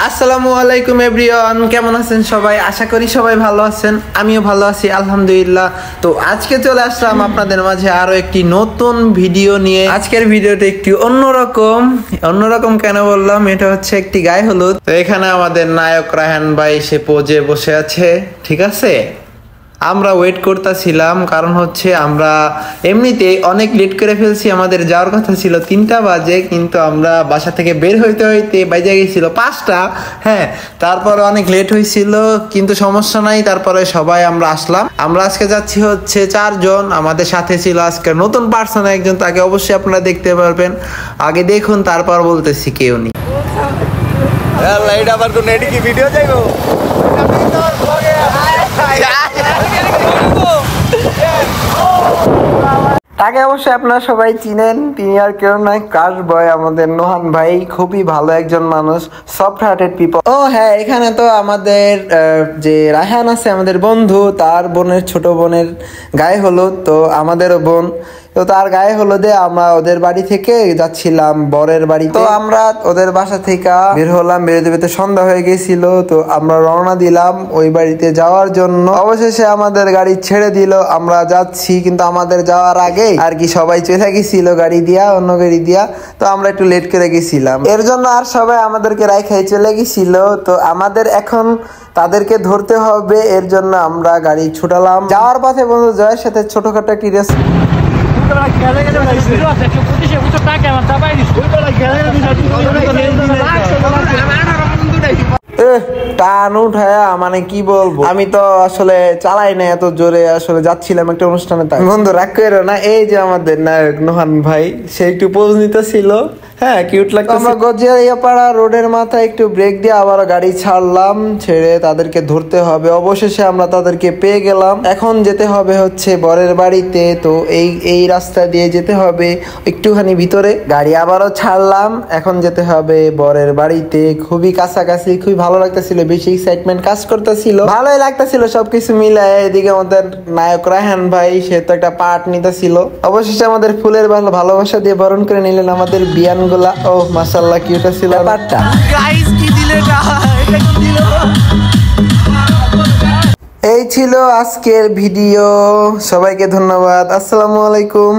আসসালামু আলাইকুম এভরিওয়ান, কেমন আছেন সবাই? আশা করি সবাই ভালো আছেন, আমিও ভালো আছি আলহামদুলিল্লাহ। তো আজকে চলে আসলাম আপনাদের মাঝে আরো একটি নতুন ভিডিও নিয়ে। আজকের ভিডিওটা একটি অন্যরকম কেন বললাম, এটা হচ্ছে একটি গায়ে হলুদ। তো এখানে আমাদের নায়ক রায়হান ভাই সে পোজে বসে আছে, ঠিক আছে। আমরা ওয়েট করতেছিলাম, কারণ হচ্ছে আমরা এমনিতে অনেক লেট করে ফেলছি। আমাদের যাওয়ার কথা ছিল 3টা বাজে, কিন্তু আমরা বাসা থেকে বের হইতে বাজে গেছিল 5টা। হ্যাঁ, তারপরে অনেক লেট হয়েছিল, কিন্তু সমস্যা নাই। তারপরে সবাই আমরা আসলাম। আমরা আজকে যাচ্ছি হচ্ছে 4 জন। আমাদের সাথে ছিল আজকে নতুন পার্সন একজন, তাকে অবশ্যই আপনারা দেখতে পারবেন। আগে দেখুন, তারপর বলতেছি কেউ নেই। আবার কোন এডিট কি ভিডিও যাইবো? তাকে অবশ্যই আপনারা সবাই চিনেন, তিনি আর কেউ নয়, ক্রাশ বয় আমাদের নোহান ভাই। খুবই ভালো একজন মানুষ, সফট হার্টেড পিপল। ও হ্যাঁ, এখানে তো আমাদের যে রায়হান আছে, আমাদের বন্ধু, তার বোনের ছোট বোনের গায়ে হলুদ। তো আমাদেরও বোন, তো তার গায়ে হলুদে আমরা ওদের বাড়ি থেকে যাচ্ছিলাম বরের বাড়ি। তো আমরা ওদের বাসা থেকে বের হলাম, বেরোতে সন্ধ্যা হয়ে গেছিল। তো আমরা রওনা দিলাম ওই বাড়িতে যাওয়ার জন্য। অবশেষে আমাদের গাড়ি ছেড়ে দিল, আমরা যাচ্ছি। কিন্তু আমাদের যাওয়ার আগে আর কি সবাই চলে গেছিল গাড়ি দিয়া, অন্য গাড়ি দিয়া। তো আমরা একটু লেট করে গেছিলাম, এর জন্য আর সবাই আমাদেরকে রাইখাই চলে গেছিল। তো আমাদের এখন তাদেরকে ধরতে হবে, এর জন্য আমরা গাড়ি ছুটালাম। যাওয়ার পথে বন্ধু জয়ের সাথে ছোটখাটো একটি রেস টান উঠায়া, মানে কি বলবো, আমি তো আসলে চালাই না এত জোরে, আসলে যাচ্ছিলাম একটা অনুষ্ঠানে। তাই বন্ধু রাগ করো না। এই যে আমাদের নায়ক নোহান ভাই, সে একটু পোজ নিতে ছিল। হ্যাঁ, কিউট লাগতো। আমরা গজিয়াপাড়া রোডের মাথায় একটু ব্রেক দিয়ে আবার গাড়ি ছাড়লাম, ছেড়ে তাদেরকে ধরতে হবে। অবশেষে আমরা তাদেরকে পেয়ে গেলাম। এখন যেতে হবে হচ্ছে বরের বাড়িতে। তো এই রাস্তা দিয়ে যেতে হবে একটুখানি ভিতরে। গাড়ি আবারও ছাড়লাম, এখন যেতে হবে বরের বাড়িতে। খুবই কাছাকাছি, খুবই ভালো লাগতেছিল, বেশি এক্সাইটমেন্ট কাজ করতেছিল, ভালোই লাগতেছিল সবকিছু মিলে। এদিকে আমাদের নায়ক রায়হান ভাই, সে তো একটা পার্ট নিতেছিল। অবশেষে আমাদের ফুলের ভালোবাসা দিয়ে বরণ করে নিলেন আমাদের বিয়ান গুলা। ও মাশাআল্লাহ, কিউট ছিল পার্টটা। গাইস কি দিলে এটা কোন দিল? এই ছিল আজকের ভিডিও, সবাইকে ধন্যবাদ। আসসালামু আলাইকুম।